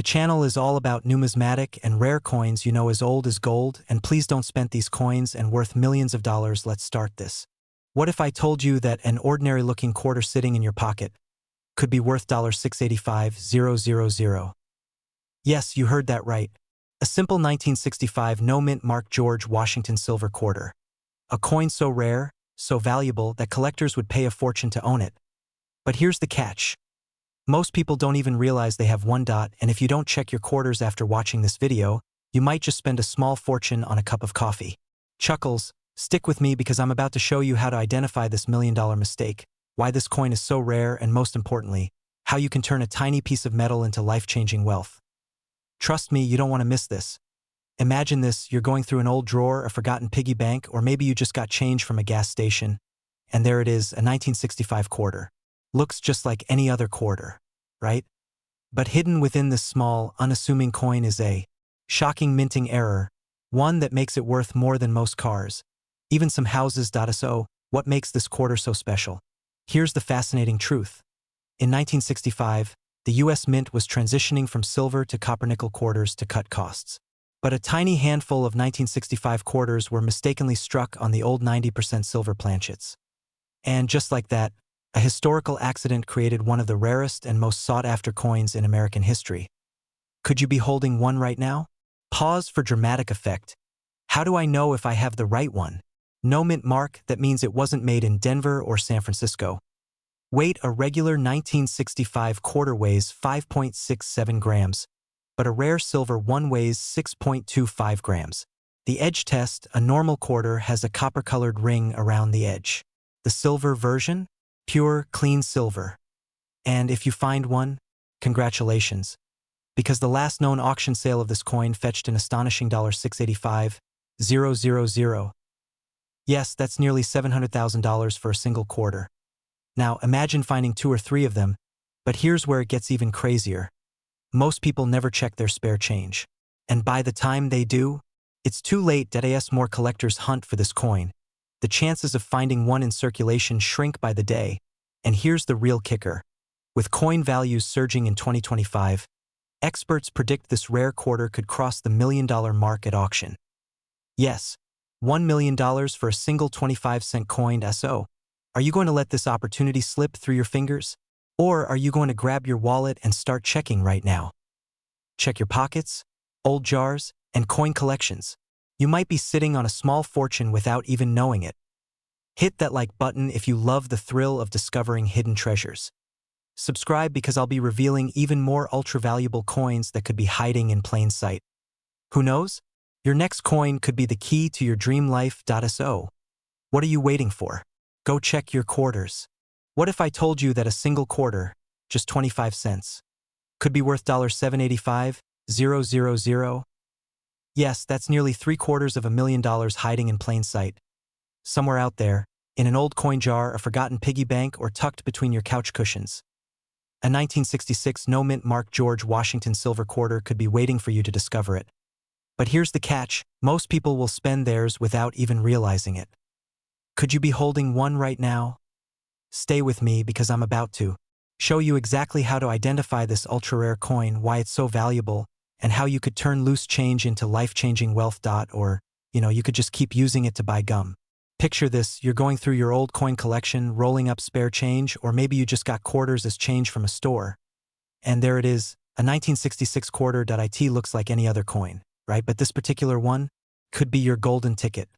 The channel is all about numismatic and rare coins you know as old as gold, and please don't spend these coins and worth millions of dollars. Let's start this. What if I told you that an ordinary-looking quarter sitting in your pocket could be worth $685,000? Yes, you heard that right. A simple 1965 no-mint mark George Washington silver quarter. A coin so rare, so valuable that collectors would pay a fortune to own it. But here's the catch. Most people don't even realize they have one dot, and if you don't check your quarters after watching this video, you might just spend a small fortune on a cup of coffee. Chuckles, stick with me because I'm about to show you how to identify this million-dollar mistake, why this coin is so rare, and most importantly, how you can turn a tiny piece of metal into life-changing wealth. Trust me, you don't want to miss this. Imagine this, you're going through an old drawer, a forgotten piggy bank, or maybe you just got change from a gas station, and there it is, a 1965 quarter. Looks just like any other quarter, right? But hidden within this small, unassuming coin is a shocking minting error, one that makes it worth more than most cars, even some houses. So, what makes this quarter so special? Here's the fascinating truth. In 1965, the US Mint was transitioning from silver to copper-nickel quarters to cut costs. But a tiny handful of 1965 quarters were mistakenly struck on the old 90% silver planchets. And just like that, a historical accident created one of the rarest and most sought-after coins in American history. Could you be holding one right now? Pause for dramatic effect. How do I know if I have the right one? No mint mark, that means it wasn't made in Denver or San Francisco. Weight, a regular 1965 quarter weighs 5.67 grams, but a rare silver one weighs 6.25 grams. The edge test, a normal quarter has a copper-colored ring around the edge. The silver version? Pure, clean silver. And if you find one, congratulations. Because the last known auction sale of this coin fetched an astonishing $685,000. Yes, that's nearly $700,000 for a single quarter. Now, imagine finding 2 or 3 of them, but here's where it gets even crazier. Most people never check their spare change. And by the time they do, it's too late. As more collectors hunt for this coin, the chances of finding one in circulation shrink by the day. And here's the real kicker. With coin values surging in 2025, experts predict this rare quarter could cross the $1 million mark at auction. Yes, $1 million for a single 25-cent coin. So, are you going to let this opportunity slip through your fingers? Or are you going to grab your wallet and start checking right now? Check your pockets, old jars, and coin collections. You might be sitting on a small fortune without even knowing it. Hit that like button if you love the thrill of discovering hidden treasures. Subscribe because I'll be revealing even more ultra-valuable coins that could be hiding in plain sight. Who knows? Your next coin could be the key to your dream life. So, what are you waiting for? Go check your quarters. What if I told you that a single quarter, just 25 cents, could be worth $785,000? Yes, that's nearly $750,000 hiding in plain sight. Somewhere out there, in an old coin jar, a forgotten piggy bank, or tucked between your couch cushions. A 1966 no-mint mark George Washington silver quarter could be waiting for you to discover it. But here's the catch, most people will spend theirs without even realizing it. Could you be holding one right now? Stay with me because I'm about to show you exactly how to identify this ultra-rare coin, why it's so valuable, and how you could turn loose change into life-changing wealth. Or, you could just keep using it to buy gum. Picture this, you're going through your old coin collection, rolling up spare change, or maybe you just got quarters as change from a store. And there it is, a 1966 quarter. It looks like any other coin, right? But this particular one could be your golden ticket.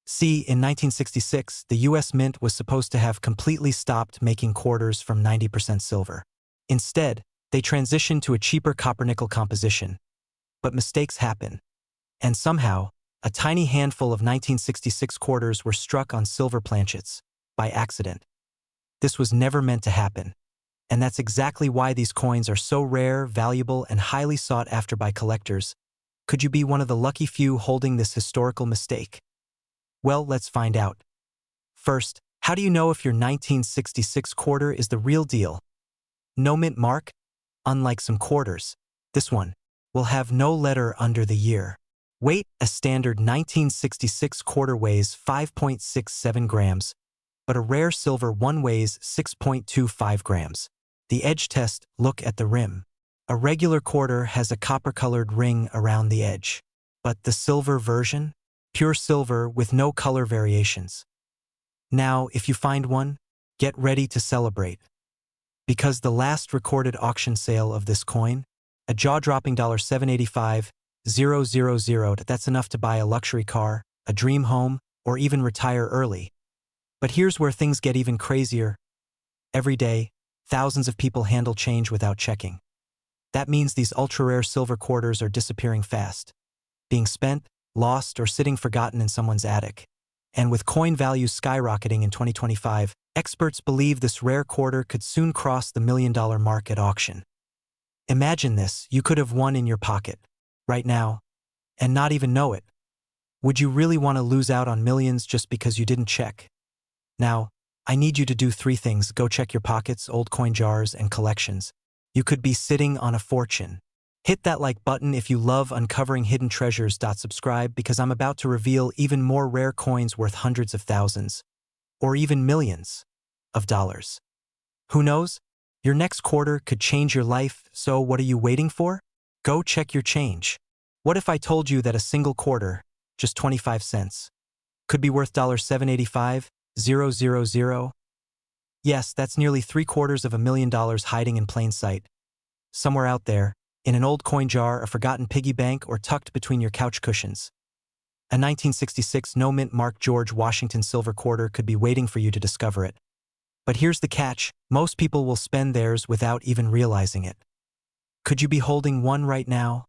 See, in 1966, the US Mint was supposed to have completely stopped making quarters from 90% silver. Instead, they transitioned to a cheaper copper-nickel composition. But mistakes happen. And somehow, a tiny handful of 1966 quarters were struck on silver planchets, by accident. This was never meant to happen. And that's exactly why these coins are so rare, valuable, and highly sought after by collectors. Could you be one of the lucky few holding this historical mistake? Well, let's find out. First, how do you know if your 1966 quarter is the real deal? No mint mark? Unlike some quarters, this one will have no letter under the year. Weight, a standard 1966 quarter weighs 5.67 grams, but a rare silver one weighs 6.25 grams. The edge test, look at the rim. A regular quarter has a copper-colored ring around the edge. But the silver version? Pure silver with no color variations. Now, if you find one, get ready to celebrate. Because the last recorded auction sale of this coin, a jaw-dropping $785,000, that's enough to buy a luxury car, a dream home, or even retire early. But here's where things get even crazier. Every day, thousands of people handle change without checking. That means these ultra-rare silver quarters are disappearing fast, being spent, lost, or sitting forgotten in someone's attic. And with coin values skyrocketing in 2025, experts believe this rare quarter could soon cross the $1 million mark at auction. Imagine this, you could have one in your pocket, right now, and not even know it. Would you really want to lose out on millions just because you didn't check? Now, I need you to do 3 things. Go check your pockets, old coin jars, and collections. You could be sitting on a fortune. Hit that like button if you love uncovering hidden treasures. Subscribe because I'm about to reveal even more rare coins worth hundreds of thousands, or even millions of dollars. Who knows? Your next quarter could change your life, so what are you waiting for? Go check your change. What if I told you that a single quarter, just 25 cents, could be worth $785,000? Yes, that's nearly $750,000 hiding in plain sight. Somewhere out there, in an old coin jar, a forgotten piggy bank, or tucked between your couch cushions. A 1966 no-mint Mark George Washington silver quarter could be waiting for you to discover it. But here's the catch, most people will spend theirs without even realizing it. Could you be holding one right now?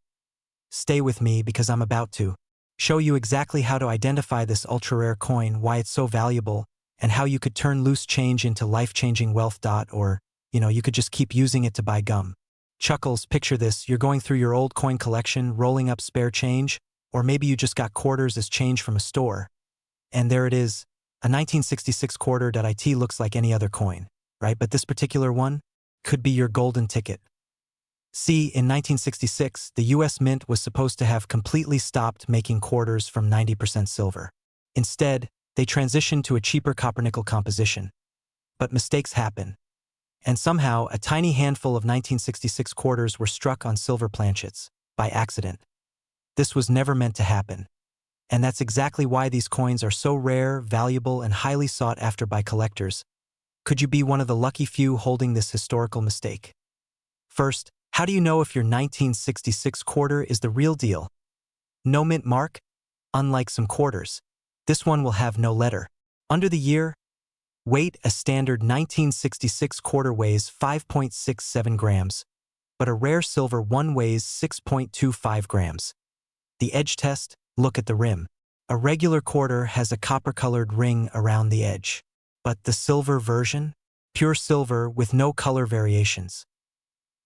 Stay with me because I'm about to show you exactly how to identify this ultra-rare coin, why it's so valuable, and how you could turn loose change into life-changing wealth. Or, you could just keep using it to buy gum. Chuckles, picture this, you're going through your old coin collection, rolling up spare change, or maybe you just got quarters as change from a store. And there it is, a 1966 quarter. It looks like any other coin, right? But this particular one could be your golden ticket. See, in 1966, the US Mint was supposed to have completely stopped making quarters from 90% silver. Instead, they transitioned to a cheaper copper-nickel composition. But mistakes happen. And somehow, a tiny handful of 1966 quarters were struck on silver planchets, by accident. This was never meant to happen. And that's exactly why these coins are so rare, valuable, and highly sought after by collectors. Could you be one of the lucky few holding this historical mistake? First, how do you know if your 1966 quarter is the real deal? No mint mark? Unlike some quarters, this one will have no letter. Under the year, weight, a standard 1966 quarter weighs 5.67 grams, but a rare silver one weighs 6.25 grams. The edge test, look at the rim. A regular quarter has a copper-colored ring around the edge. But the silver version? Pure silver with no color variations.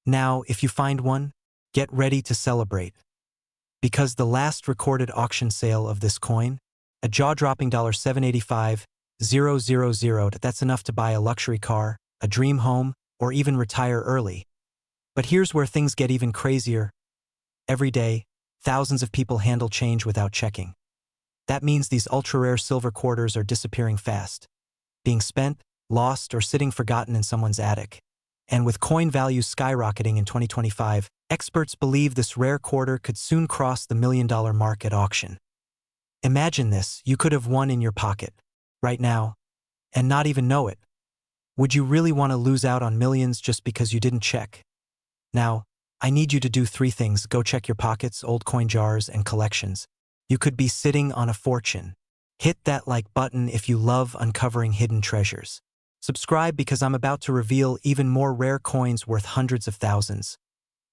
Now, if you find one, get ready to celebrate. Because the last recorded auction sale of this coin, a jaw-dropping $785,000, that's enough to buy a luxury car, a dream home, or even retire early. But here's where things get even crazier. Every day, thousands of people handle change without checking. That means these ultra-rare silver quarters are disappearing fast, being spent, lost, or sitting forgotten in someone's attic. And with coin values skyrocketing in 2025, experts believe this rare quarter could soon cross the $1 million mark at auction. Imagine this, you could have one in your pocket, right now, and not even know it. Would you really want to lose out on millions just because you didn't check? Now, I need you to do 3 things. Go check your pockets, old coin jars, and collections. You could be sitting on a fortune. Hit that like button if you love uncovering hidden treasures. Subscribe because I'm about to reveal even more rare coins worth hundreds of thousands,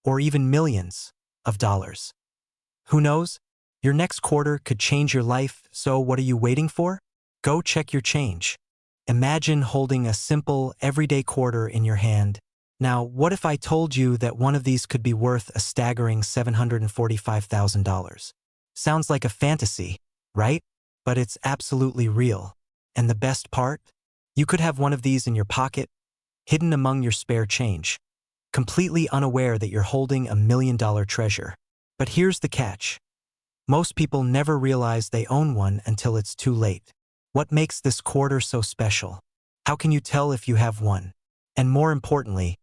or even millions of dollars. Who knows? Your next quarter could change your life, so what are you waiting for? Go check your change. Imagine holding a simple, everyday quarter in your hand. Now, what if I told you that one of these could be worth a staggering $745,000? Sounds like a fantasy, right? But it's absolutely real. And the best part? You could have one of these in your pocket, hidden among your spare change, completely unaware that you're holding $1 million treasure. But here's the catch. Most people never realize they own one until it's too late. What makes this quarter so special? How can you tell if you have one? And more importantly,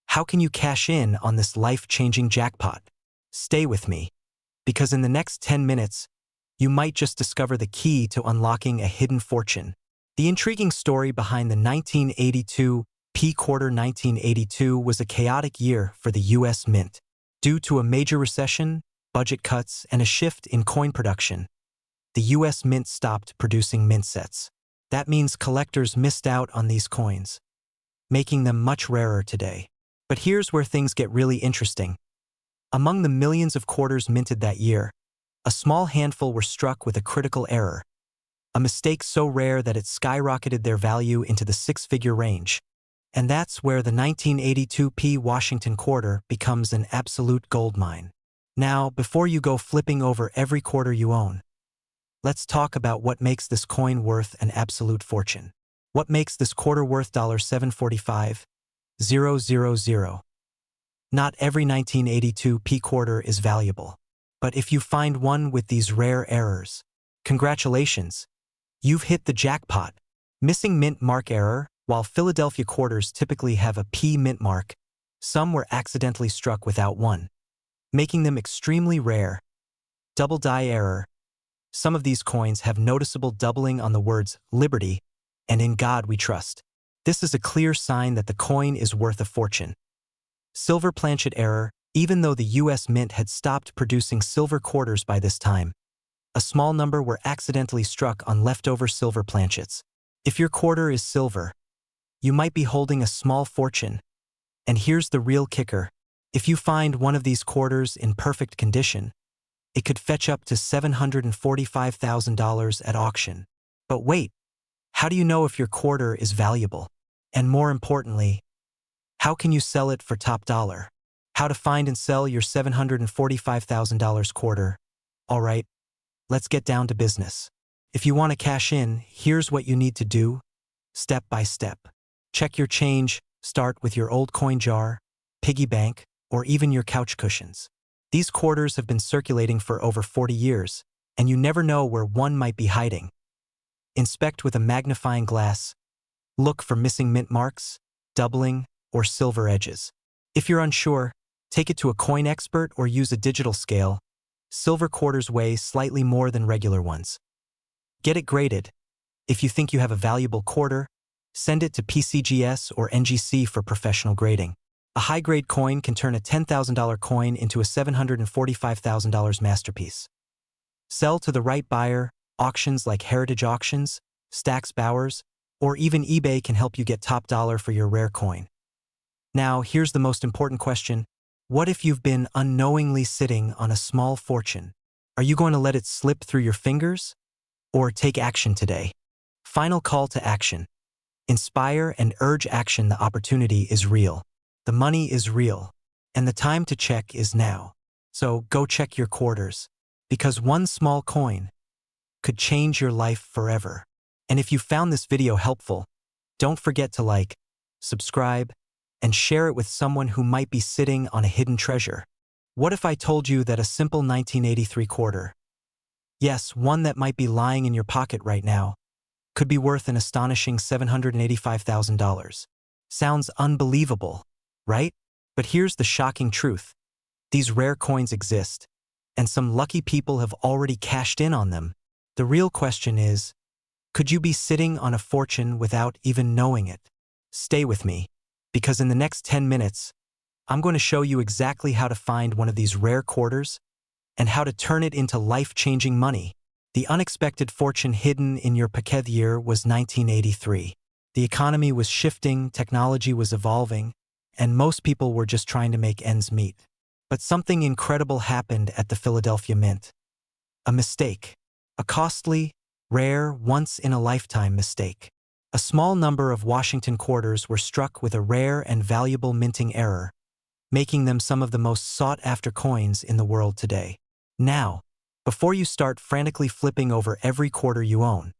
How can you cash in on this life-changing jackpot? Stay with me, because in the next 10 minutes, you might just discover the key to unlocking a hidden fortune. The intriguing story behind the 1982 P quarter. 1982 was a chaotic year for the U.S. Mint. Due to a major recession, budget cuts, and a shift in coin production, the U.S. Mint stopped producing mint sets. That means collectors missed out on these coins, making them much rarer today. But here's where things get really interesting. Among the millions of quarters minted that year, a small handful were struck with a critical error, a mistake so rare that it skyrocketed their value into the six-figure range. And that's where the 1982 P Washington quarter becomes an absolute goldmine. Now, before you go flipping over every quarter you own, let's talk about what makes this coin worth an absolute fortune. What makes this quarter worth $745,000? Not every 1982 P quarter is valuable. But if you find one with these rare errors, congratulations, you've hit the jackpot. Missing mint mark error. While Philadelphia quarters typically have a P mint mark, some were accidentally struck without one, making them extremely rare. Double die error. Some of these coins have noticeable doubling on the words Liberty and In God We Trust. This is a clear sign that the coin is worth a fortune. Silver planchet error. Even though the U.S. Mint had stopped producing silver quarters by this time, a small number were accidentally struck on leftover silver planchets. If your quarter is silver, you might be holding a small fortune. And here's the real kicker. If you find one of these quarters in perfect condition, it could fetch up to $745,000 at auction. But wait, how do you know if your quarter is valuable? And more importantly, how can you sell it for top dollar? How to find and sell your $745,000 quarter. All right, let's get down to business. If you want to cash in, here's what you need to do, step by step. Check your change. Start with your old coin jar, piggy bank, or even your couch cushions. These quarters have been circulating for over 40 years, and you never know where one might be hiding. Inspect with a magnifying glass. Look for missing mint marks, doubling, or silver edges. If you're unsure, take it to a coin expert or use a digital scale. Silver quarters weigh slightly more than regular ones. Get it graded. If you think you have a valuable quarter, send it to PCGS or NGC for professional grading. A high-grade coin can turn a $10,000 coin into a $745,000 masterpiece. Sell to the right buyer. Auctions like Heritage Auctions, Stax Bowers, or even eBay can help you get top dollar for your rare coin. Now, here's the most important question. What if you've been unknowingly sitting on a small fortune? Are you going to let it slip through your fingers? Or take action today? Final call to action. Inspire and urge action. The opportunity is real. The money is real. And the time to check is now. So go check your quarters. Because one small coin could change your life forever. And if you found this video helpful, don't forget to like, subscribe, and share it with someone who might be sitting on a hidden treasure. What if I told you that a simple 1983 quarter, yes, one that might be lying in your pocket right now, could be worth an astonishing $785,000? Sounds unbelievable, right? But here's the shocking truth. These rare coins exist, and some lucky people have already cashed in on them. The real question is, could you be sitting on a fortune without even knowing it? Stay with me, because in the next 10 minutes, I'm going to show you exactly how to find one of these rare quarters and how to turn it into life-changing money. The unexpected fortune hidden in your pocket year was 1983. The economy was shifting, technology was evolving, and most people were just trying to make ends meet. But something incredible happened at the Philadelphia Mint. A mistake. A costly, rare, once-in-a-lifetime mistake. A small number of Washington quarters were struck with a rare and valuable minting error, making them some of the most sought-after coins in the world today. Now, before you start frantically flipping over every quarter you own,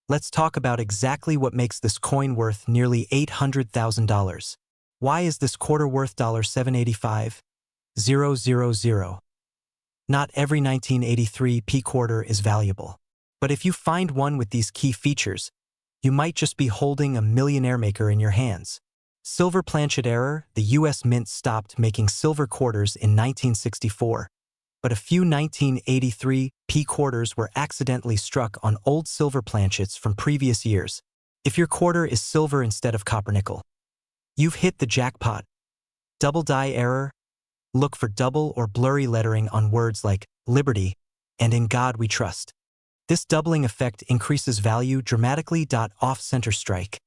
let's talk about exactly what makes this coin worth nearly $800,000. Why is this quarter worth $785,000? Not every 1983 P quarter is valuable. But if you find one with these key features, you might just be holding a millionaire maker in your hands. Silver planchet error: the U.S. Mint stopped making silver quarters in 1964, but a few 1983 P quarters were accidentally struck on old silver planchets from previous years. If your quarter is silver instead of copper nickel, you've hit the jackpot. Double die error: look for double or blurry lettering on words like liberty and in God we trust. This doubling effect increases value dramatically. Off-center strike: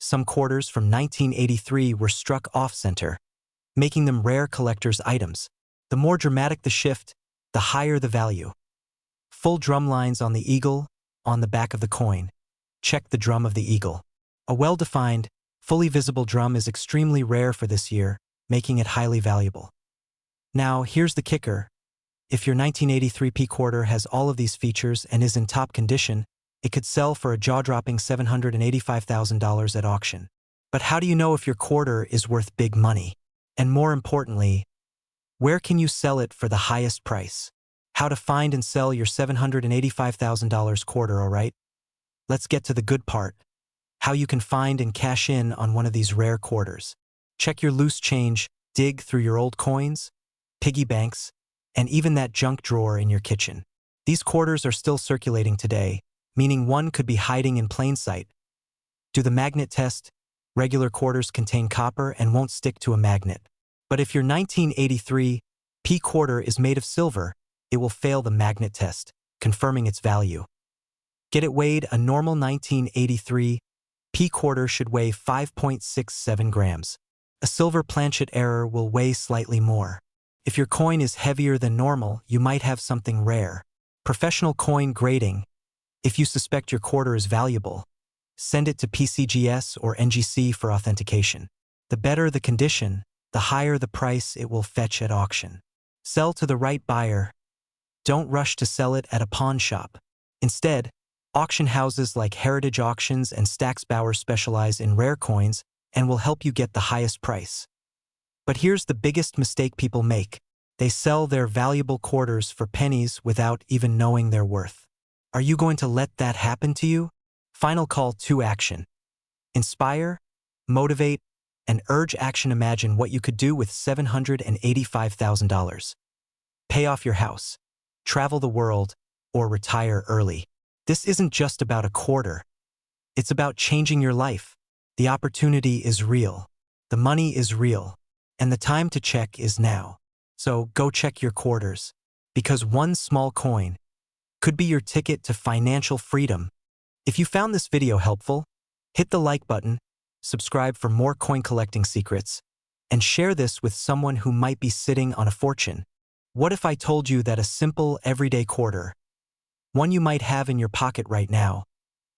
some quarters from 1983 were struck off-center, making them rare collector's items. The more dramatic the shift, the higher the value. Full drum lines on the eagle, on the back of the coin. Check the drum of the eagle. A well-defined, fully visible drum is extremely rare for this year, making it highly valuable. Now, here's the kicker. If your 1983 P quarter has all of these features and is in top condition, it could sell for a jaw-dropping $785,000 at auction. But how do you know if your quarter is worth big money? And more importantly, where can you sell it for the highest price? How to find and sell your $785,000 quarter, alright? Let's get to the good part. How you can find and cash in on one of these rare quarters. Check your loose change, dig through your old coins, piggy banks, and even that junk drawer in your kitchen. These quarters are still circulating today, meaning one could be hiding in plain sight. Do the magnet test: regular quarters contain copper and won't stick to a magnet. But if your 1983 P quarter is made of silver, it will fail the magnet test, confirming its value. Get it weighed: a normal 1983 P quarter should weigh 5.67 grams. A silver planchet error will weigh slightly more. If your coin is heavier than normal, you might have something rare. Professional coin grading: if you suspect your quarter is valuable, send it to PCGS or NGC for authentication. The better the condition, the higher the price it will fetch at auction. Sell to the right buyer. Don't rush to sell it at a pawn shop. Instead, auction houses like Heritage Auctions and Stax Bauer specialize in rare coins and will help you get the highest price. But here's the biggest mistake people make. They sell their valuable quarters for pennies without even knowing their worth. Are you going to let that happen to you? Final call to action. Inspire, motivate, and urge action. Imagine what you could do with $785,000. Pay off your house, travel the world, or retire early. This isn't just about a quarter. It's about changing your life. The opportunity is real. The money is real. And the time to check is now. So go check your quarters, because one small coin could be your ticket to financial freedom. If you found this video helpful, hit the like button, subscribe for more coin collecting secrets, and share this with someone who might be sitting on a fortune. What if I told you that a simple, everyday quarter, one you might have in your pocket right now,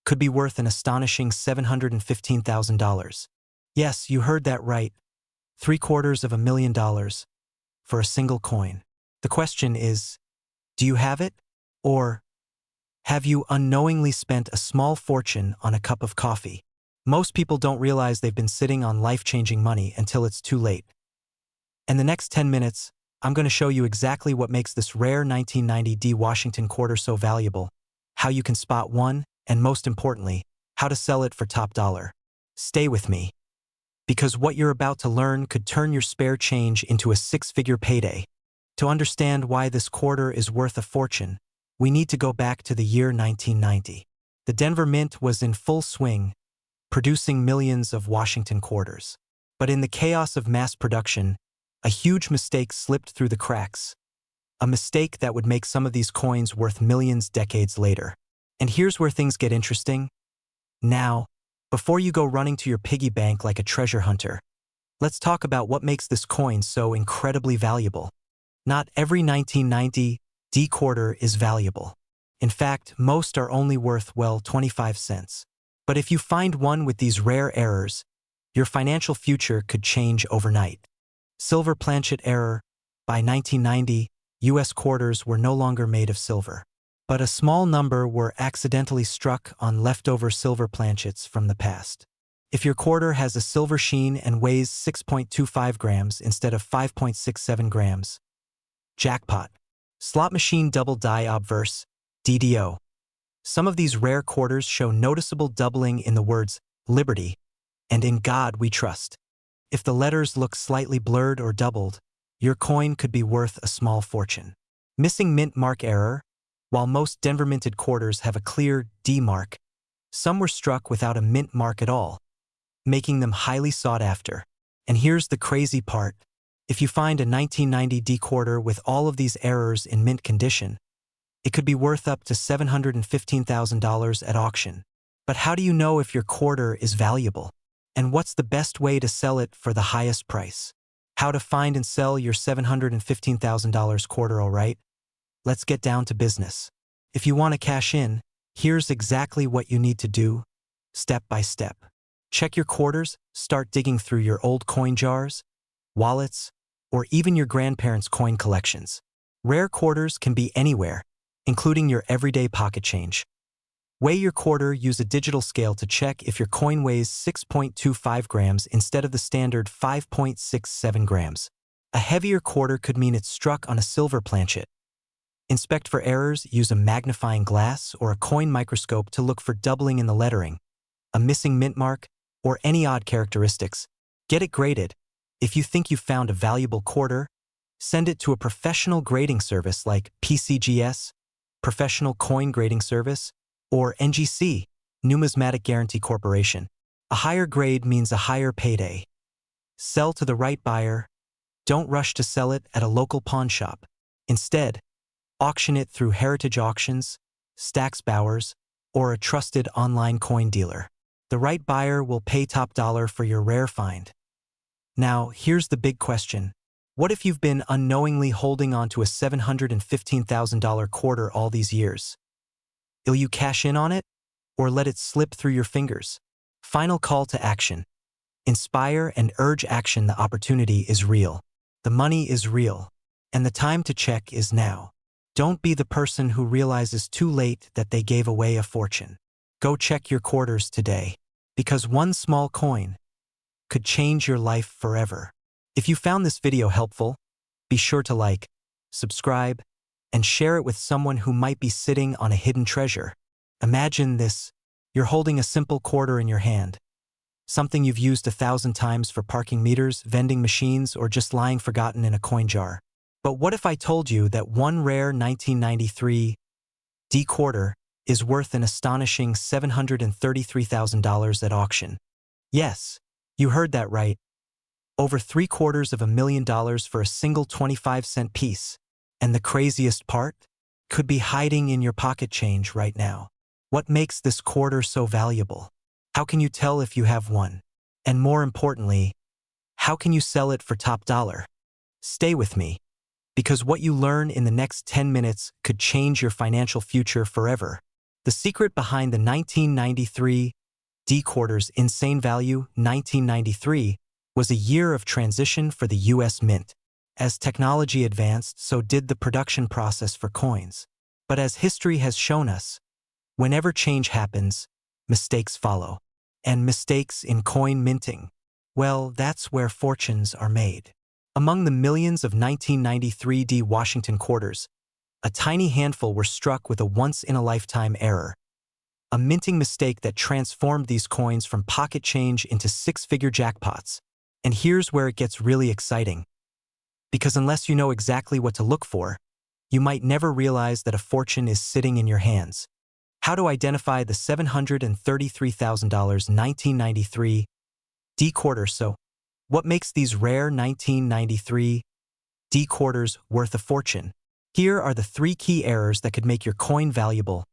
could be worth an astonishing $715,000? Yes, you heard that right. $750,000 for a single coin. The question is, do you have it? Or have you unknowingly spent a small fortune on a cup of coffee? Most people don't realize they've been sitting on life-changing money until it's too late. In the next 10 minutes, I'm going to show you exactly what makes this rare 1990 D Washington quarter so valuable, how you can spot one, and most importantly, how to sell it for top dollar. Stay with me, because what you're about to learn could turn your spare change into a six-figure payday. To understand why this quarter is worth a fortune, we need to go back to the year 1990. The Denver Mint was in full swing, producing millions of Washington quarters. But in the chaos of mass production, a huge mistake slipped through the cracks. A mistake that would make some of these coins worth millions decades later. And here's where things get interesting. Now, before you go running to your piggy bank like a treasure hunter, let's talk about what makes this coin so incredibly valuable. Not every 1990 D quarter is valuable. In fact, most are only worth, well, 25 cents. But if you find one with these rare errors, your financial future could change overnight. Silver planchet error: by 1990, U.S. quarters were no longer made of silver. But a small number were accidentally struck on leftover silver planchets from the past. If your quarter has a silver sheen and weighs 6.25 grams instead of 5.67 grams, jackpot. Slot machine double die obverse, DDO. Some of these rare quarters show noticeable doubling in the words liberty and in God we trust. If the letters look slightly blurred or doubled, your coin could be worth a small fortune. Missing mint mark error. While most Denver minted quarters have a clear D mark, some were struck without a mint mark at all, making them highly sought after. And here's the crazy part. If you find a 1990 D quarter with all of these errors in mint condition, it could be worth up to $715,000 at auction. But how do you know if your quarter is valuable? And what's the best way to sell it for the highest price? How to find and sell your $715,000 quarter, all right? Let's get down to business. If you want to cash in, here's exactly what you need to do, step by step. Check your quarters, start digging through your old coin jars, wallets, or even your grandparents' coin collections. Rare quarters can be anywhere, including your everyday pocket change. Weigh your quarter. Use a digital scale to check if your coin weighs 6.25 grams instead of the standard 5.67 grams. A heavier quarter could mean it's struck on a silver planchet. Inspect for errors. Use a magnifying glass or a coin microscope to look for doubling in the lettering, a missing mint mark, or any odd characteristics. Get it graded. If you think you've found a valuable quarter, send it to a professional grading service like PCGS, Professional Coin Grading Service, or NGC, Numismatic Guarantee Corporation. A higher grade means a higher payday. Sell to the right buyer. Don't rush to sell it at a local pawn shop. Instead, auction it through Heritage Auctions, Stax Bowers, or a trusted online coin dealer. The right buyer will pay top dollar for your rare find. Now, here's the big question. What if you've been unknowingly holding on to a $715,000 quarter all these years? Will you cash in on it, or let it slip through your fingers? Final call to action. Inspire and urge action. The opportunity is real. The money is real. And the time to check is now. Don't be the person who realizes too late that they gave away a fortune. Go check your quarters today, because one small coin could change your life forever. If you found this video helpful, be sure to like, subscribe, and share it with someone who might be sitting on a hidden treasure. Imagine this. You're holding a simple quarter in your hand, something you've used 1,000 times for parking meters, vending machines, or just lying forgotten in a coin jar. But what if I told you that one rare 1993 D quarter is worth an astonishing $733,000 at auction? Yes, you heard that right. Over $750,000 for a single 25-cent piece. And the craziest part? Could be hiding in your pocket change right now. What makes this quarter so valuable? How can you tell if you have one? And more importantly, how can you sell it for top dollar? Stay with me, because what you learn in the next 10 minutes could change your financial future forever. The secret behind the 1993 D quarter's insane value. 1993 was a year of transition for the U.S. Mint. As technology advanced, so did the production process for coins. But as history has shown us, whenever change happens, mistakes follow. And mistakes in coin minting, well, that's where fortunes are made. Among the millions of 1993 D Washington quarters, a tiny handful were struck with a once-in-a-lifetime error, a minting mistake that transformed these coins from pocket change into six-figure jackpots. And here's where it gets really exciting. Because unless you know exactly what to look for, you might never realize that a fortune is sitting in your hands. How to identify the $733,000 1993 D quarter? So, what makes these rare 1993 D quarters worth a fortune? Here are the 3 key errors that could make your coin valuable.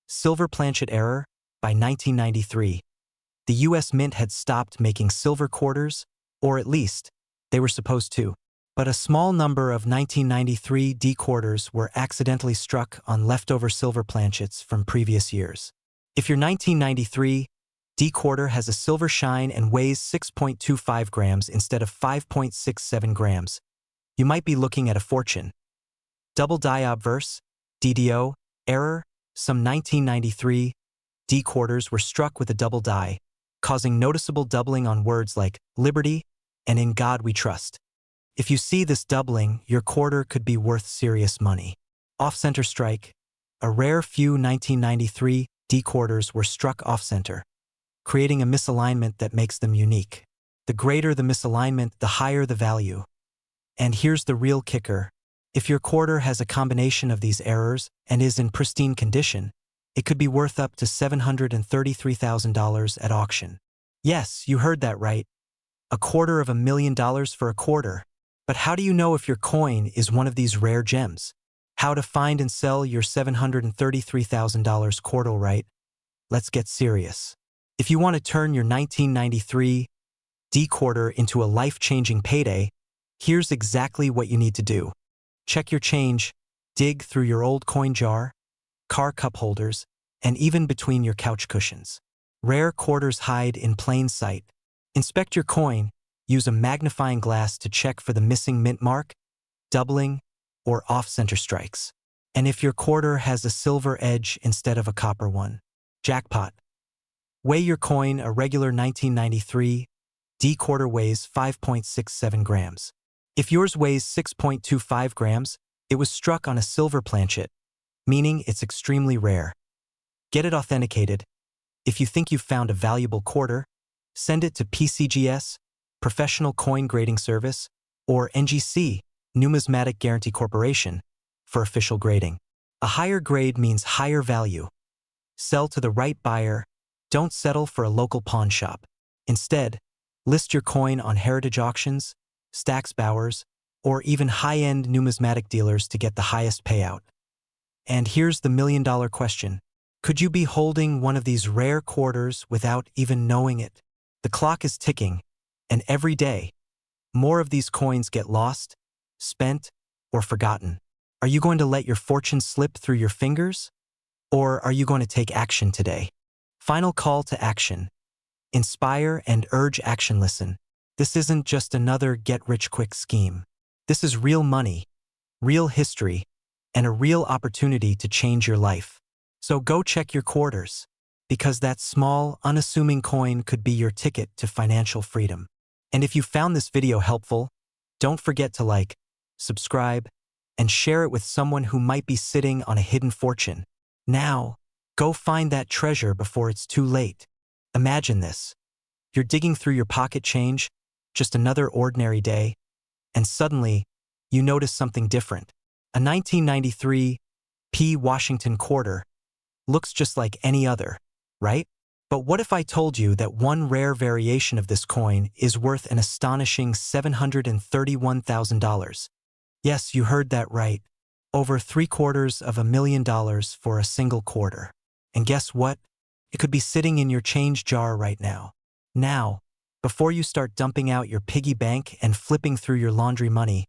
Silver planchet error. By 1993, the U.S. Mint had stopped making silver quarters, or at least, they were supposed to. But a small number of 1993 D quarters were accidentally struck on leftover silver planchets from previous years. If your 1993 D quarter has a silver shine and weighs 6.25 grams instead of 5.67 grams, you might be looking at a fortune. Double die obverse, DDO, error. Some 1993 D quarters were struck with a double die, causing noticeable doubling on words like liberty and in God we trust. If you see this doubling, your quarter could be worth serious money. Off-center strike. A rare few 1993 D quarters were struck off-center, creating a misalignment that makes them unique. The greater the misalignment, the higher the value. And here's the real kicker. If your quarter has a combination of these errors and is in pristine condition, it could be worth up to $733,000 at auction. Yes, you heard that right. $250,000 for a quarter. But how do you know if your coin is one of these rare gems? How to find and sell your $733,000 quarter, right? Let's get serious. If you want to turn your 1993 D quarter into a life-changing payday, here's exactly what you need to do. Check your change, dig through your old coin jar, car cup holders, and even between your couch cushions. Rare quarters hide in plain sight. Inspect your coin, use a magnifying glass to check for the missing mint mark, doubling, or off-center strikes. And if your quarter has a silver edge instead of a copper one, jackpot. Weigh your coin. A regular 1993 D quarter weighs 5.67 grams. If yours weighs 6.25 grams, it was struck on a silver planchet, meaning it's extremely rare. Get it authenticated. If you think you've found a valuable quarter, send it to PCGS, Professional Coin Grading Service, or NGC, Numismatic Guarantee Corporation, for official grading. A higher grade means higher value. Sell to the right buyer. Don't settle for a local pawn shop. Instead, list your coin on heritage auctions, Stax Bowers, or even high-end numismatic dealers to get the highest payout. And here's the million-dollar question. Could you be holding one of these rare quarters without even knowing it? The clock is ticking, and every day, more of these coins get lost, spent, or forgotten. Are you going to let your fortune slip through your fingers? Or are you going to take action today? Final call to action. Inspire and urge action. Listen. This isn't just another get-rich-quick scheme. This is real money, real history, and a real opportunity to change your life. So go check your quarters, because that small, unassuming coin could be your ticket to financial freedom. And if you found this video helpful, don't forget to like, subscribe, and share it with someone who might be sitting on a hidden fortune. Now, go find that treasure before it's too late. Imagine this. You're digging through your pocket change, just another ordinary day, and suddenly, you notice something different. A 1993 P. Washington quarter looks just like any other, right? But what if I told you that one rare variation of this coin is worth an astonishing $731,000? Yes, you heard that right. Over $750,000 for a single quarter. And guess what? It could be sitting in your change jar right now. Now, before you start dumping out your piggy bank and flipping through your laundry money,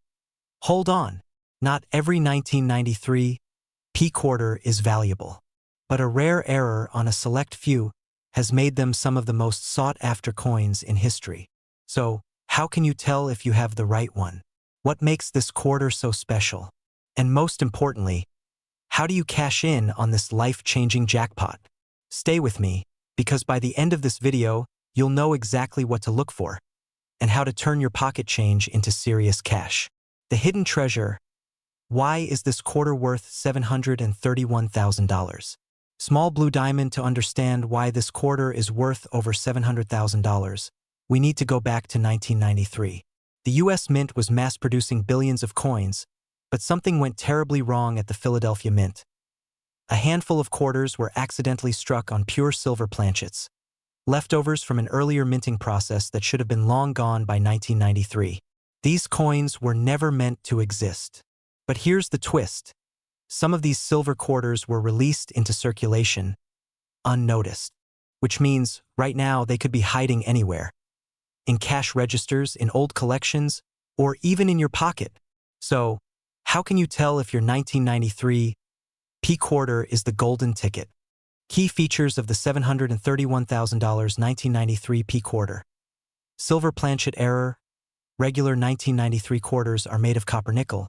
hold on. Not every 1993 P quarter is valuable, but a rare error on a select few has made them some of the most sought-after coins in history. So, how can you tell if you have the right one? What makes this quarter so special? And most importantly, how do you cash in on this life-changing jackpot? Stay with me, because by the end of this video, you'll know exactly what to look for and how to turn your pocket change into serious cash. The hidden treasure. Why is this quarter worth $731,000? Small blue diamond. To understand why this quarter is worth over $700,000, we need to go back to 1993. The U.S. Mint was mass-producing billions of coins, but something went terribly wrong at the Philadelphia Mint. A handful of quarters were accidentally struck on pure silver planchets, leftovers from an earlier minting process that should have been long gone by 1993. These coins were never meant to exist. But here's the twist. Some of these silver quarters were released into circulation, unnoticed, which means right now they could be hiding anywhere. In cash registers, in old collections, or even in your pocket. So, how can you tell if your 1993 P quarter is the golden ticket? Key features of the $731,000 1993 P quarter. Silver planchet error. Regular 1993 quarters are made of copper nickel,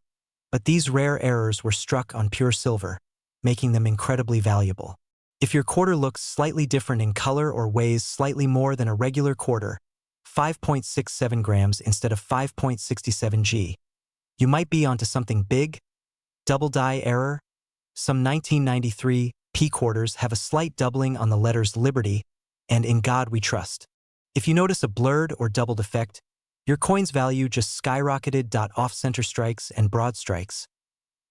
but these rare errors were struck on pure silver, making them incredibly valuable. If your quarter looks slightly different in color or weighs slightly more than a regular quarter, 5.67 grams instead of 5.67 g, you might be onto something big. Double die error. Some 1993 P quarters have a slight doubling on the letters Liberty, and in God we trust. If you notice a blurred or doubled effect, your coin's value just skyrocketed. Off-center strikes and broad strikes.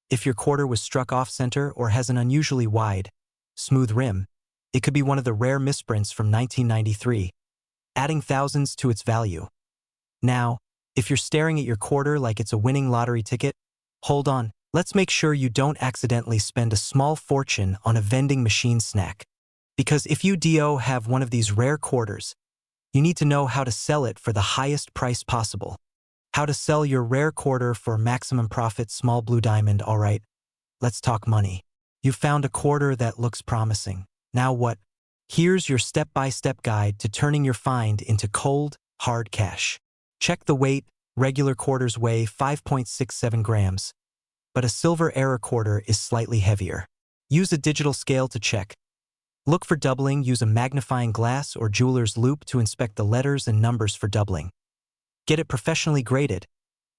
If your quarter was struck off-center or has an unusually wide, smooth rim, it could be one of the rare misprints from 1993, adding thousands to its value. Now, if you're staring at your quarter like it's a winning lottery ticket, hold on, let's make sure you don't accidentally spend a small fortune on a vending machine snack. Because if you have one of these rare quarters, you need to know how to sell it for the highest price possible. How to sell your rare quarter for maximum profit. Small blue diamond. Alright, let's talk money. You found a quarter that looks promising. Now what? Here's your step-by-step guide to turning your find into cold, hard cash. Check the weight. Regular quarters weigh 5.67 grams, but a silver era quarter is slightly heavier. Use a digital scale to check. Look for doubling. Use a magnifying glass or jeweler's loupe to inspect the letters and numbers for doubling. Get it professionally graded.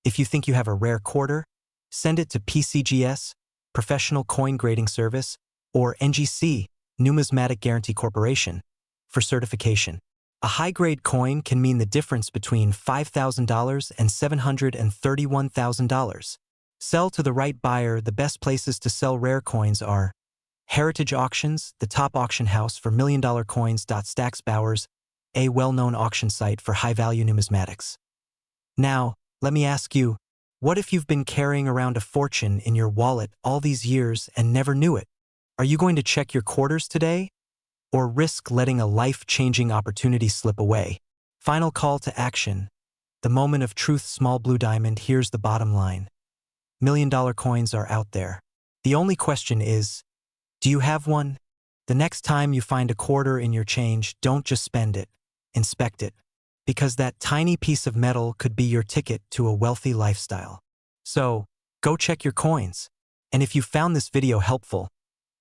If you think you have a rare quarter, send it to PCGS, Professional Coin Grading Service, or NGC, Numismatic Guarantee Corporation, for certification. A high-grade coin can mean the difference between $5,000 and $731,000. Sell to the right buyer. The best places to sell rare coins are Heritage Auctions, the top auction house for million-dollar coins. Stax Bowers, a well-known auction site for high-value numismatics. Now, let me ask you, what if you've been carrying around a fortune in your wallet all these years and never knew it? Are you going to check your quarters today? Or risk letting a life-changing opportunity slip away? Final call to action. The moment of truth. Small blue diamond. Here's the bottom line. Million-dollar coins are out there. The only question is, do you have one? The next time you find a quarter in your change, don't just spend it. Inspect it. Because that tiny piece of metal could be your ticket to a wealthy lifestyle. So, go check your coins. And if you found this video helpful,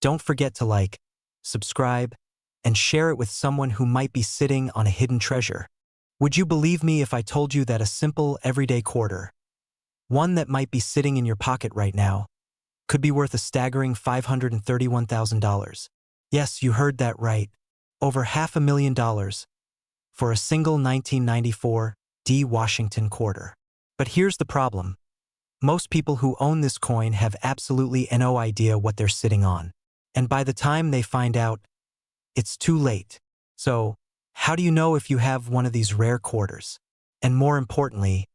don't forget to like, subscribe, and share it with someone who might be sitting on a hidden treasure. Would you believe me if I told you that a simple, everyday quarter, one that might be sitting in your pocket right now, could be worth a staggering $531,000? Yes, you heard that right. Over $500,000 for a single 1994 D Washington quarter. But here's the problem. Most people who own this coin have absolutely no idea what they're sitting on. And by the time they find out, it's too late. So, how do you know if you have one of these rare quarters? And more importantly,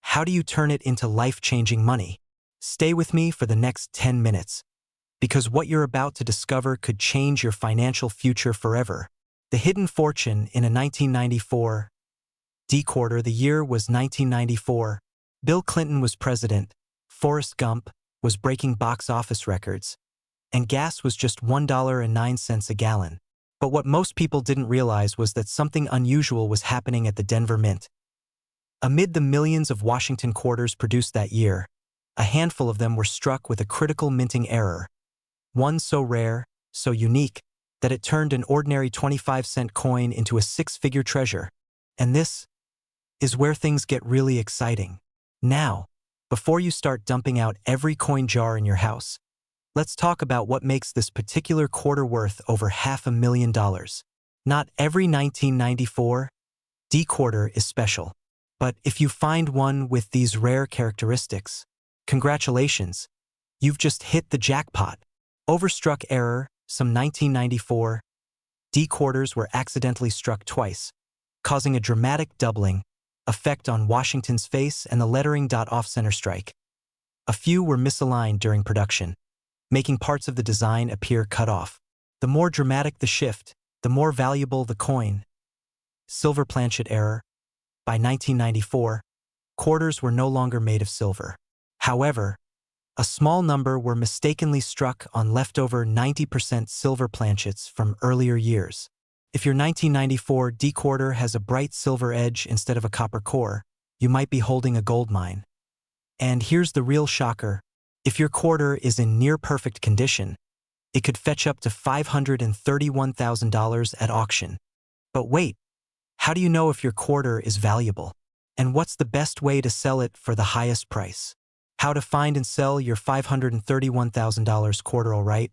how do you turn it into life-changing money? Stay with me for the next 10 minutes, because what you're about to discover could change your financial future forever. The hidden fortune in a 1994 D quarter. The year was 1994. Bill Clinton was president, Forrest Gump was breaking box office records, and gas was just $1.09 a gallon. But what most people didn't realize was that something unusual was happening at the Denver Mint. Amid the millions of Washington quarters produced that year, a handful of them were struck with a critical minting error. One so rare, so unique, that it turned an ordinary 25-cent coin into a six-figure treasure. And this is where things get really exciting. Now, before you start dumping out every coin jar in your house, let's talk about what makes this particular quarter worth over $500,000. Not every 1994 D quarter is special, but if you find one with these rare characteristics, congratulations, you've just hit the jackpot. Overstruck error. Some 1994 D quarters were accidentally struck twice, causing a dramatic doubling effect on Washington's face and the lettering. Off-center strike. A few were misaligned during production, making parts of the design appear cut off. The more dramatic the shift, the more valuable the coin. Silver planchet error. By 1994, quarters were no longer made of silver. However, a small number were mistakenly struck on leftover 90% silver planchets from earlier years. If your 1994 D quarter has a bright silver edge instead of a copper core, you might be holding a gold mine. And here's the real shocker. If your quarter is in near-perfect condition, it could fetch up to $531,000 at auction. But wait, how do you know if your quarter is valuable? And what's the best way to sell it for the highest price? How to find and sell your $531,000 quarter. All right,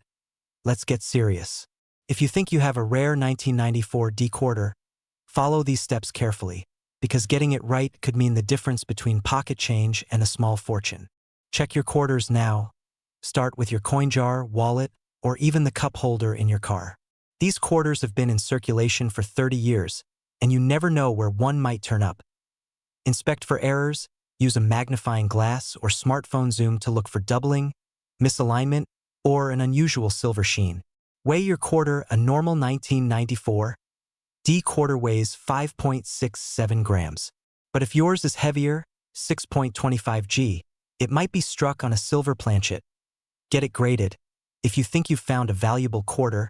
let's get serious. If you think you have a rare 1994 D quarter, follow these steps carefully, because getting it right could mean the difference between pocket change and a small fortune. Check your quarters now. Start with your coin jar, wallet, or even the cup holder in your car. These quarters have been in circulation for 30 years, and you never know where one might turn up. Inspect for errors, use a magnifying glass or smartphone zoom to look for doubling, misalignment, or an unusual silver sheen. Weigh your quarter. A normal 1994 D quarter weighs 5.67 grams. But if yours is heavier, 6.25 g, it might be struck on a silver planchet. Get it graded. If you think you've found a valuable quarter,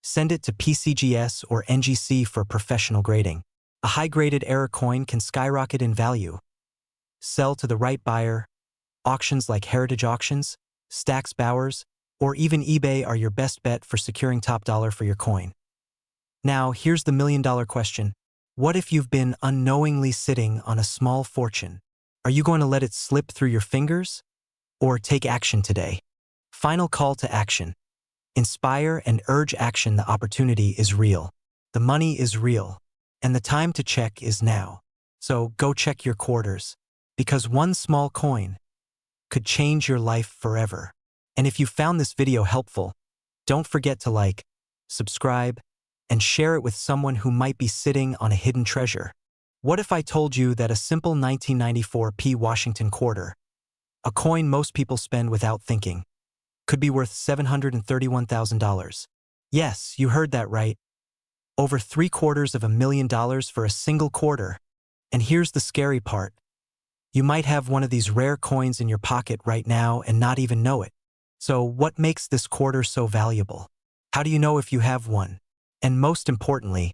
send it to PCGS or NGC for professional grading. A high-graded error coin can skyrocket in value. Sell to the right buyer. Auctions like Heritage Auctions, Stax Bowers, or even eBay are your best bet for securing top dollar for your coin. Now, here's the million-dollar question. What if you've been unknowingly sitting on a small fortune? Are you going to let it slip through your fingers? Or take action today? Final call to action. Inspire and urge action. The opportunity is real. The money is real. And the time to check is now. So go check your quarters. Because one small coin could change your life forever. And if you found this video helpful, don't forget to like, subscribe, and share it with someone who might be sitting on a hidden treasure. What if I told you that a simple 1994 P Washington quarter, a coin most people spend without thinking, could be worth $731,000? Yes, you heard that right. Over $750,000 for a single quarter. And here's the scary part. You might have one of these rare coins in your pocket right now and not even know it. So what makes this quarter so valuable? How do you know if you have one? And most importantly,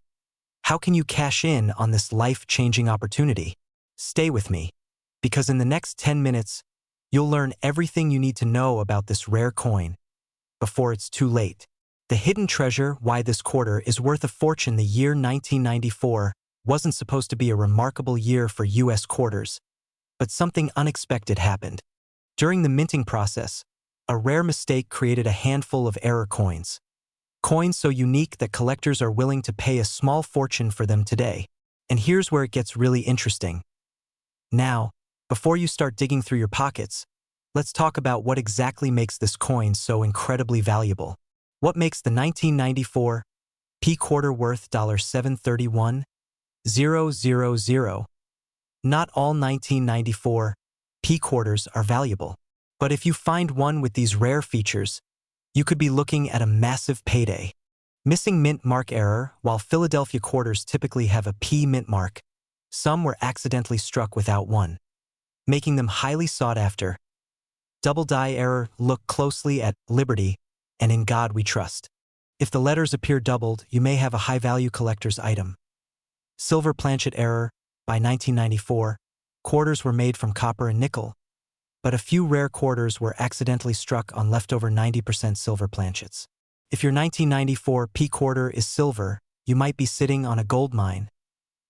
how can you cash in on this life-changing opportunity? Stay with me, because in the next 10 minutes, you'll learn everything you need to know about this rare coin before it's too late. The hidden treasure, why this quarter is worth a fortune. The year 1994 wasn't supposed to be a remarkable year for U.S. quarters, but something unexpected happened. During the minting process, a rare mistake created a handful of error coins. Coins so unique that collectors are willing to pay a small fortune for them today. And here's where it gets really interesting. Now, before you start digging through your pockets, let's talk about what exactly makes this coin so incredibly valuable. What makes the 1994 P quarter worth $731,000? Not all 1994 P quarters are valuable. But if you find one with these rare features, you could be looking at a massive payday. Missing mint mark error. While Philadelphia quarters typically have a P mint mark, some were accidentally struck without one, making them highly sought after. Double die error. Look closely at Liberty and In God We Trust. If the letters appear doubled, you may have a high-value collector's item. Silver planchet error. By 1994, quarters were made from copper and nickel, but a few rare quarters were accidentally struck on leftover 90% silver planchets. If your 1994 P quarter is silver, you might be sitting on a gold mine.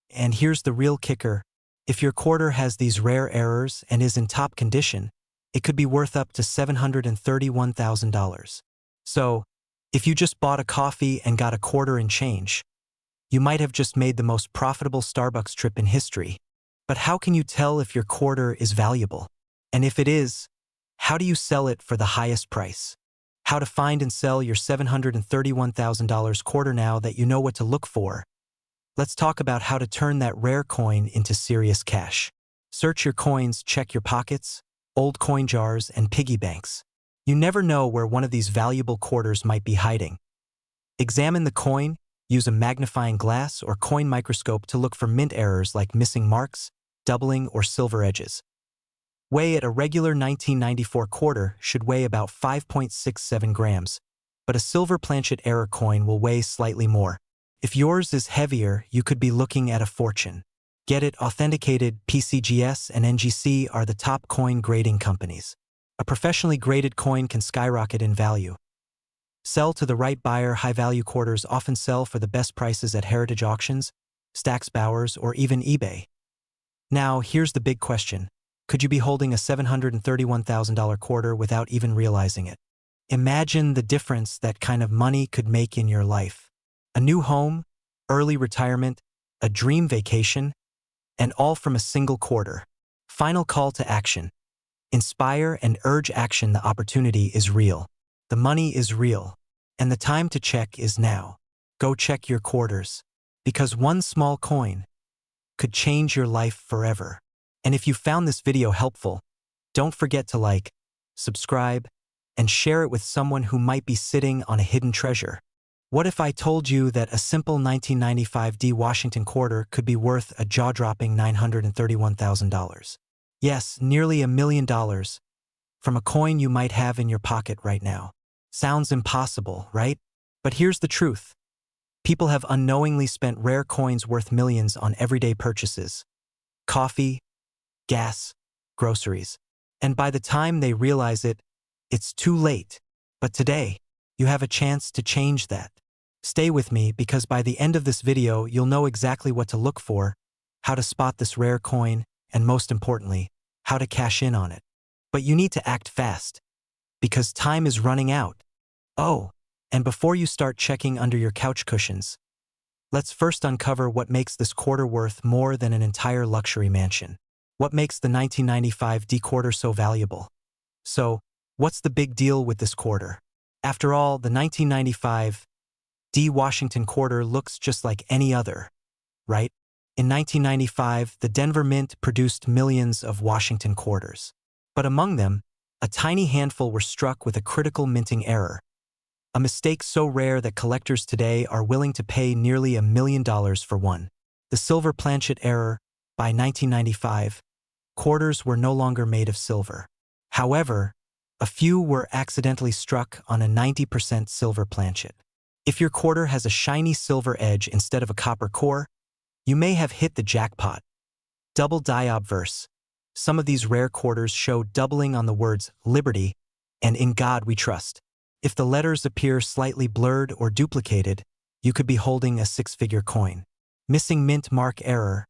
And here's the real kicker. If your quarter has these rare errors and is in top condition, it could be worth up to $731,000. So, if you just bought a coffee and got a quarter in change, you might have just made the most profitable Starbucks trip in history. But how can you tell if your quarter is valuable? And if it is, how do you sell it for the highest price? How to find and sell your $731,000 quarter. Now that you know what to look for, let's talk about how to turn that rare coin into serious cash. Search your coins, check your pockets, old coin jars, and piggy banks. You never know where one of these valuable quarters might be hiding. Examine the coin, use a magnifying glass or coin microscope to look for mint errors like missing marks, doubling, or silver edges. Weigh it. A regular 1994 quarter should weigh about 5.67 grams, but a silver planchet error coin will weigh slightly more. If yours is heavier, you could be looking at a fortune. Get it authenticated. PCGS and NGC are the top coin grading companies. A professionally graded coin can skyrocket in value. Sell to the right buyer. High-value quarters often sell for the best prices at Heritage Auctions, Stax Bowers, or even eBay. Now, here's the big question. Could you be holding a $731,000 quarter without even realizing it? Imagine the difference that kind of money could make in your life. A new home, early retirement, a dream vacation, and all from a single quarter. Final call to action. Inspire and urge action. The opportunity is real. The money is real. And the time to check is now. Go check your quarters. Because one small coin could change your life forever. And if you found this video helpful, don't forget to like, subscribe, and share it with someone who might be sitting on a hidden treasure. What if I told you that a simple 1995 D Washington quarter could be worth a jaw-dropping $931,000? Yes, nearly $1 million from a coin you might have in your pocket right now. Sounds impossible, right? But here's the truth. People have unknowingly spent rare coins worth millions on everyday purchases. Coffee, gas, groceries. And by the time they realize it, it's too late. But today, you have a chance to change that. Stay with me because by the end of this video, you'll know exactly what to look for, how to spot this rare coin, and most importantly, how to cash in on it. But you need to act fast because time is running out. Oh, and before you start checking under your couch cushions, let's first uncover what makes this quarter worth more than an entire luxury mansion. What makes the 1995 D quarter so valuable? So, what's the big deal with this quarter? After all, the 1995 D Washington quarter looks just like any other, right? In 1995, the Denver Mint produced millions of Washington quarters. But among them, a tiny handful were struck with a critical minting error, a mistake so rare that collectors today are willing to pay nearly $1 million for one. The silver planchet error. By 1995, quarters were no longer made of silver. However, a few were accidentally struck on a 90% silver planchet. If your quarter has a shiny silver edge instead of a copper core, you may have hit the jackpot. Double die obverse. Some of these rare quarters show doubling on the words Liberty and In God We Trust. If the letters appear slightly blurred or duplicated, you could be holding a six-figure coin. Missing mint mark error.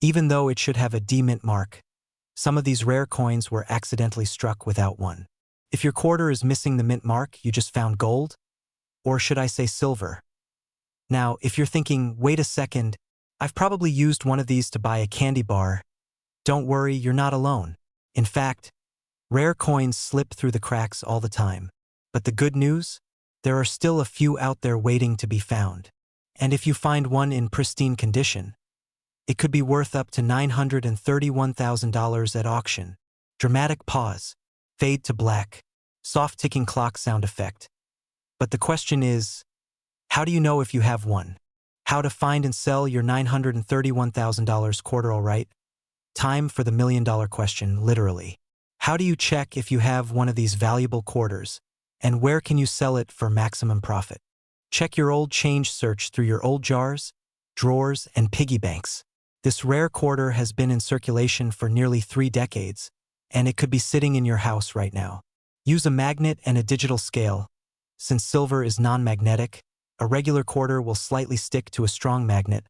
Even though it should have a D mint mark, some of these rare coins were accidentally struck without one. If your quarter is missing the mint mark, you just found gold? Or should I say silver? Now, if you're thinking, wait a second, I've probably used one of these to buy a candy bar, don't worry, you're not alone. In fact, rare coins slip through the cracks all the time. But the good news? There are still a few out there waiting to be found. And if you find one in pristine condition, it could be worth up to $931,000 at auction. Dramatic pause. Fade to black. Soft ticking clock sound effect. But the question is, how do you know if you have one? How to find and sell your $931,000 quarter, all right? Time for the million-dollar question, literally. How do you check if you have one of these valuable quarters? And where can you sell it for maximum profit? Check your old change. Search through your old jars, drawers, and piggy banks. This rare quarter has been in circulation for nearly 3 decades, and it could be sitting in your house right now. Use a magnet and a digital scale. Since silver is non-magnetic, a regular quarter will slightly stick to a strong magnet,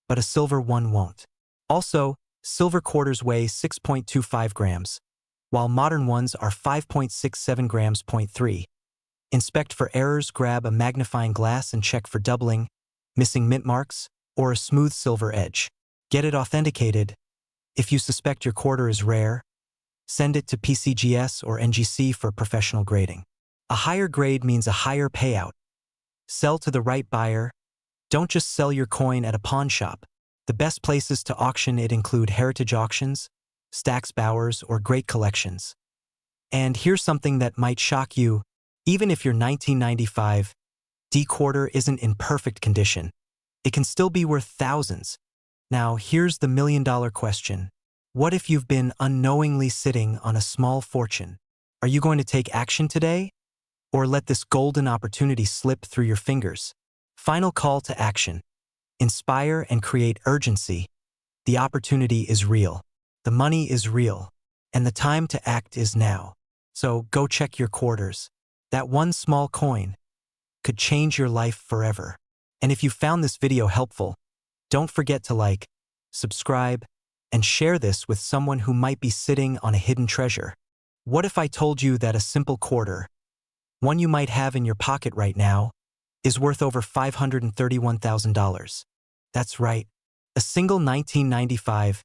but a silver one won't. Also, silver quarters weigh 6.25 grams, while modern ones are 5.67 grams. 3. Inspect for errors. Grab a magnifying glass and check for doubling, missing mint marks, or a smooth silver edge. Get it authenticated. If you suspect your quarter is rare, send it to PCGS or NGC for professional grading. A higher grade means a higher payout. Sell to the right buyer. Don't just sell your coin at a pawn shop. The best places to auction it include heritage auctions, Stax Bowers, or great collections. And here's something that might shock you. Even if your 1995 D quarter isn't in perfect condition, it can still be worth thousands. Now, here's the million-dollar question. What if you've been unknowingly sitting on a small fortune? Are you going to take action today? Or let this golden opportunity slip through your fingers? Final call to action. Inspire and create urgency. The opportunity is real. The money is real. And the time to act is now. So go check your quarters. That one small coin could change your life forever. And if you found this video helpful, don't forget to like, subscribe, and share this with someone who might be sitting on a hidden treasure. What if I told you that a simple quarter one you might have in your pocket right now, is worth over $531,000. That's right. A single 1995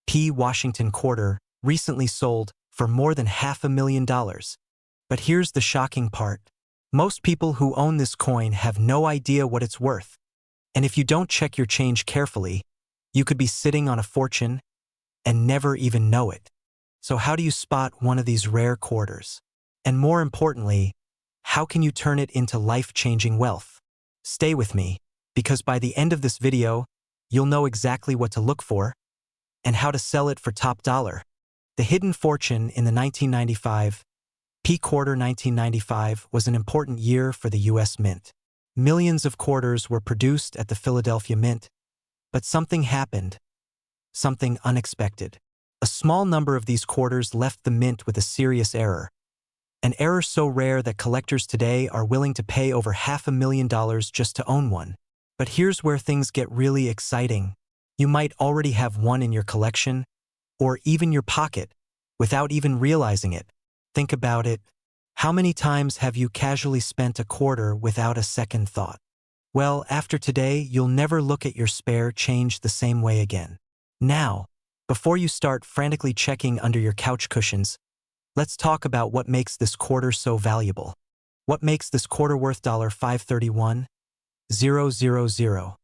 P. Washington quarter recently sold for more than $500,000. But here's the shocking part. Most people who own this coin have no idea what it's worth. And if you don't check your change carefully, you could be sitting on a fortune and never even know it. So how do you spot one of these rare quarters? And more importantly, how can you turn it into life-changing wealth? Stay with me, because by the end of this video, you'll know exactly what to look for and how to sell it for top dollar. The hidden fortune in the 1995 P quarter. 1995 was an important year for the U.S. Mint. Millions of quarters were produced at the Philadelphia Mint, but something happened, something unexpected. A small number of these quarters left the mint with a serious error. An error so rare that collectors today are willing to pay over $500,000 just to own one. But here's where things get really exciting. You might already have one in your collection, or even your pocket, without even realizing it. Think about it. How many times have you casually spent a quarter without a second thought? Well, after today, you'll never look at your spare change the same way again. Now, before you start frantically checking under your couch cushions, let's talk about what makes this quarter so valuable. What makes this quarter worth $531,000?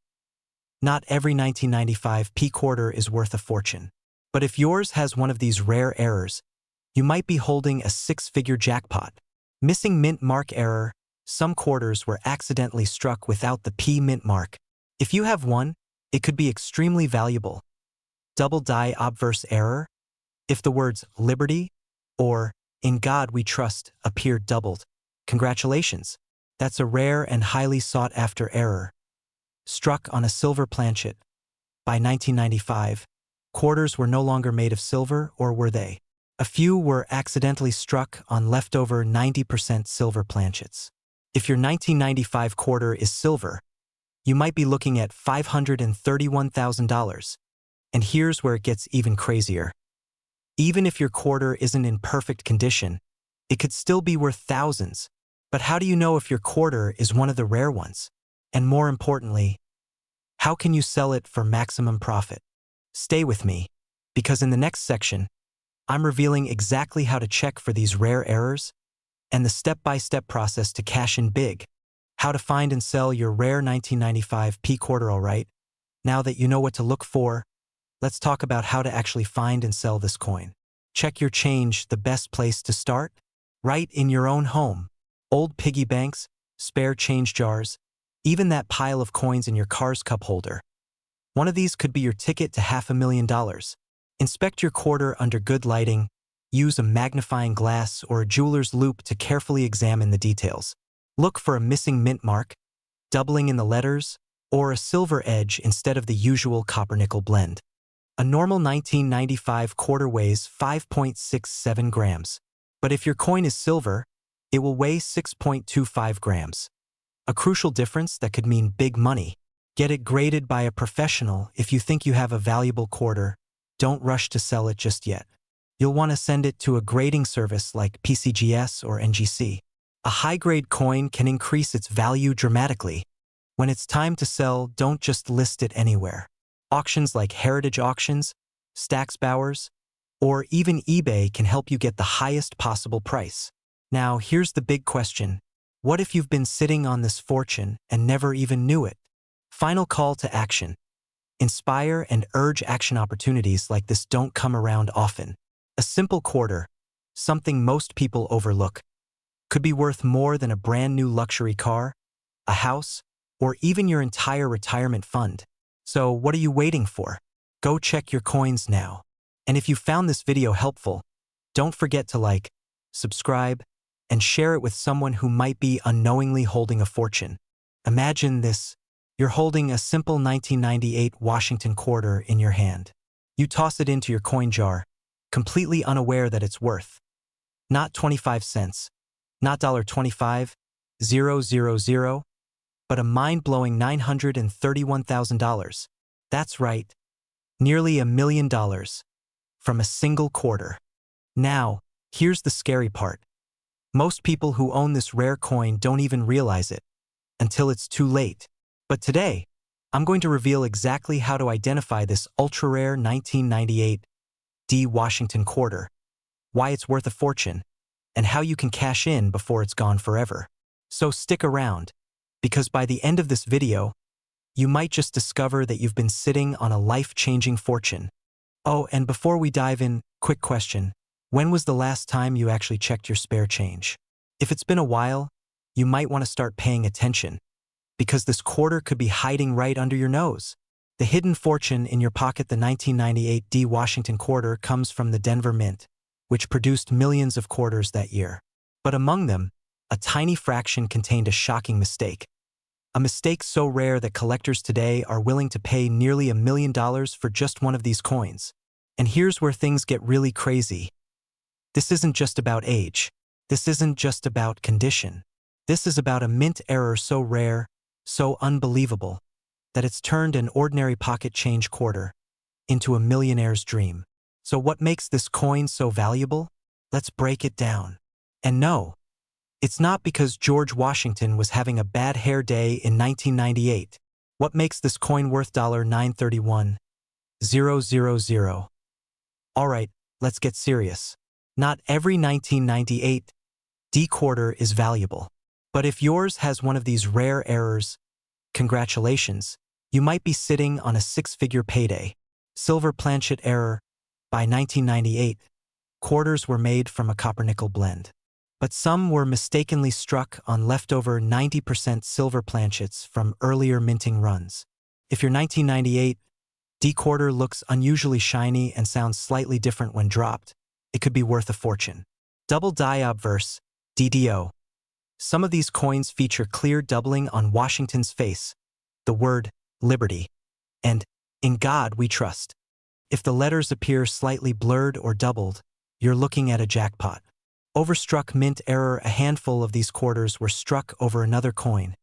Not every 1995 P quarter is worth a fortune. But if yours has one of these rare errors, you might be holding a six-figure jackpot. Missing mint mark error. Some quarters were accidentally struck without the P mint mark. If you have one, it could be extremely valuable. Double die obverse error. If the words liberty or in God we trust appear doubled, congratulations. That's a rare and highly sought-after error. Struck on a silver planchet. By 1995, quarters were no longer made of silver, or were they? A few were accidentally struck on leftover 90% silver planchets. If your 1995 quarter is silver, you might be looking at $531,000. And here's where it gets even crazier. Even if your quarter isn't in perfect condition, it could still be worth thousands. But how do you know if your quarter is one of the rare ones? And more importantly, how can you sell it for maximum profit? Stay with me, because in the next section, I'm revealing exactly how to check for these rare errors and the step-by-step process to cash in big. How to find and sell your rare 1995 P quarter. Alright, now that you know what to look for, let's talk about how to actually find and sell this coin. Check your change. The best place to start? Right in your own home. Old piggy banks, spare change jars, even that pile of coins in your car's cup holder. One of these could be your ticket to $500,000. Inspect your quarter under good lighting. Use a magnifying glass or a jeweler's loupe to carefully examine the details. Look for a missing mint mark, doubling in the letters, or a silver edge instead of the usual copper-nickel blend. A normal 1995 quarter weighs 5.67 grams. But if your coin is silver, it will weigh 6.25 grams. A crucial difference that could mean big money. Get it graded by a professional. If you think you have a valuable quarter, don't rush to sell it just yet. You'll want to send it to a grading service like PCGS or NGC. A high-grade coin can increase its value dramatically. When it's time to sell, don't just list it anywhere. Auctions like Heritage Auctions, Stax Bowers, or even eBay can help you get the highest possible price. Now, here's the big question. What if you've been sitting on this fortune and never even knew it? Final call to action. Inspire and urge action. Opportunities like this don't come around often. A simple quarter, something most people overlook, could be worth more than a brand new luxury car, a house, or even your entire retirement fund. So what are you waiting for? Go check your coins now. And if you found this video helpful, don't forget to like, subscribe, and share it with someone who might be unknowingly holding a fortune. Imagine this. You're holding a simple 1998 Washington quarter in your hand. You toss it into your coin jar, completely unaware that it's worth not 25 cents, not $25, 000, but a mind-blowing $931,000. That's right, nearly $1 million from a single quarter. Now, here's the scary part. Most people who own this rare coin don't even realize it until it's too late. But today, I'm going to reveal exactly how to identify this ultra-rare 1998 D Washington quarter, why it's worth a fortune, and how you can cash in before it's gone forever. So stick around, because by the end of this video, you might just discover that you've been sitting on a life-changing fortune. Oh, and before we dive in, quick question. When was the last time you actually checked your spare change? If it's been a while, you might want to start paying attention, because this quarter could be hiding right under your nose. The hidden fortune in your pocket, the 1998 D Washington quarter, comes from the Denver Mint, which produced millions of quarters that year. But among them, a tiny fraction contained a shocking mistake. A mistake so rare that collectors today are willing to pay nearly $1 million for just one of these coins. And here's where things get really crazy. This isn't just about age. This isn't just about condition. This is about a mint error so rare, so unbelievable, that it's turned an ordinary pocket change quarter into a millionaire's dream. So what makes this coin so valuable? Let's break it down. And no, it's not because George Washington was having a bad hair day in 1998. What makes this coin worth $931,000? Alright, let's get serious. Not every 1998 D quarter is valuable. But if yours has one of these rare errors, congratulations, you might be sitting on a six-figure payday. Silver planchet error. By 1998, quarters were made from a copper-nickel blend. But some were mistakenly struck on leftover 90% silver planchets from earlier minting runs. If your 1998 D quarter looks unusually shiny and sounds slightly different when dropped, it could be worth a fortune. Double die obverse, DDO. Some of these coins feature clear doubling on Washington's face, the word liberty, and in God we trust. If the letters appear slightly blurred or doubled, you're looking at a jackpot. Overstruck mint error. A handful of these quarters were struck over another coin,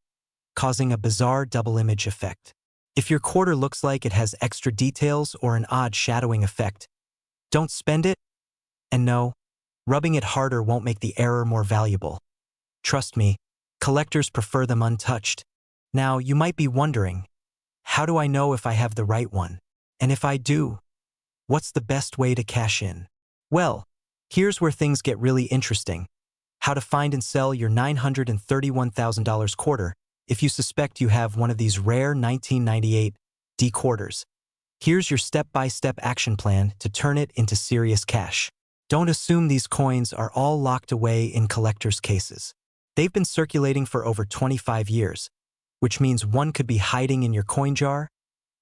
causing a bizarre double image effect. If your quarter looks like it has extra details or an odd shadowing effect, don't spend it. And no, rubbing it harder won't make the error more valuable. Trust me, collectors prefer them untouched. Now, you might be wondering, how do I know if I have the right one? And if I do, what's the best way to cash in? Well, here's where things get really interesting. How to find and sell your $931,000 quarter if you suspect you have one of these rare 1998 D quarters. Here's your step-by-step action plan to turn it into serious cash. Don't assume these coins are all locked away in collectors' cases. They've been circulating for over 25 years, which means one could be hiding in your coin jar,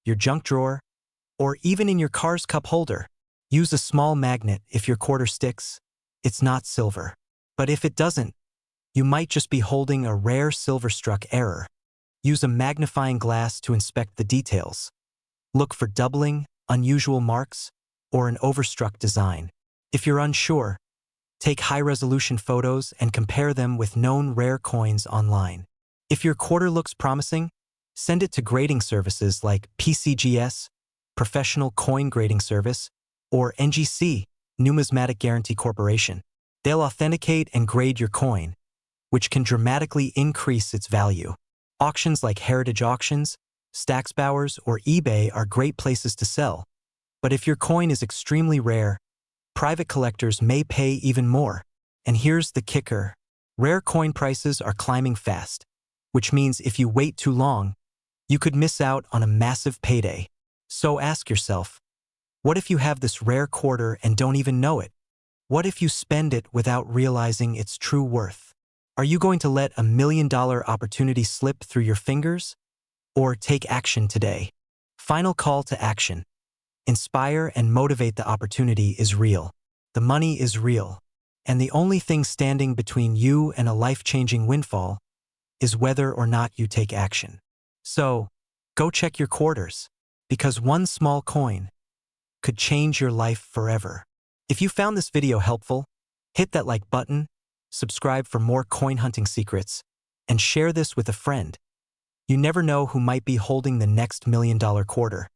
your junk drawer, or even in your car's cup holder. Use a small magnet if your quarter sticks. It's not silver. But if it doesn't, you might just be holding a rare silver-struck error. Use a magnifying glass to inspect the details. Look for doubling, unusual marks, or an overstruck design. If you're unsure, take high-resolution photos and compare them with known rare coins online. If your quarter looks promising, send it to grading services like PCGS, Professional Coin Grading Service, or NGC, Numismatic Guarantee Corporation. They'll authenticate and grade your coin, which can dramatically increase its value. Auctions like Heritage Auctions, Stacksbowers, or eBay are great places to sell. But if your coin is extremely rare, private collectors may pay even more. And here's the kicker. Rare coin prices are climbing fast, which means if you wait too long, you could miss out on a massive payday. So ask yourself, what if you have this rare quarter and don't even know it? What if you spend it without realizing its true worth? Are you going to let $1 million opportunity slip through your fingers? Or take action today? Final call to action. Inspire and motivate. The opportunity is real. The money is real. And the only thing standing between you and a life-changing windfall is whether or not you take action. So, go check your quarters, because one small coin could change your life forever. If you found this video helpful, hit that like button, subscribe for more coin hunting secrets, and share this with a friend. You never know who might be holding the next $1 million quarter.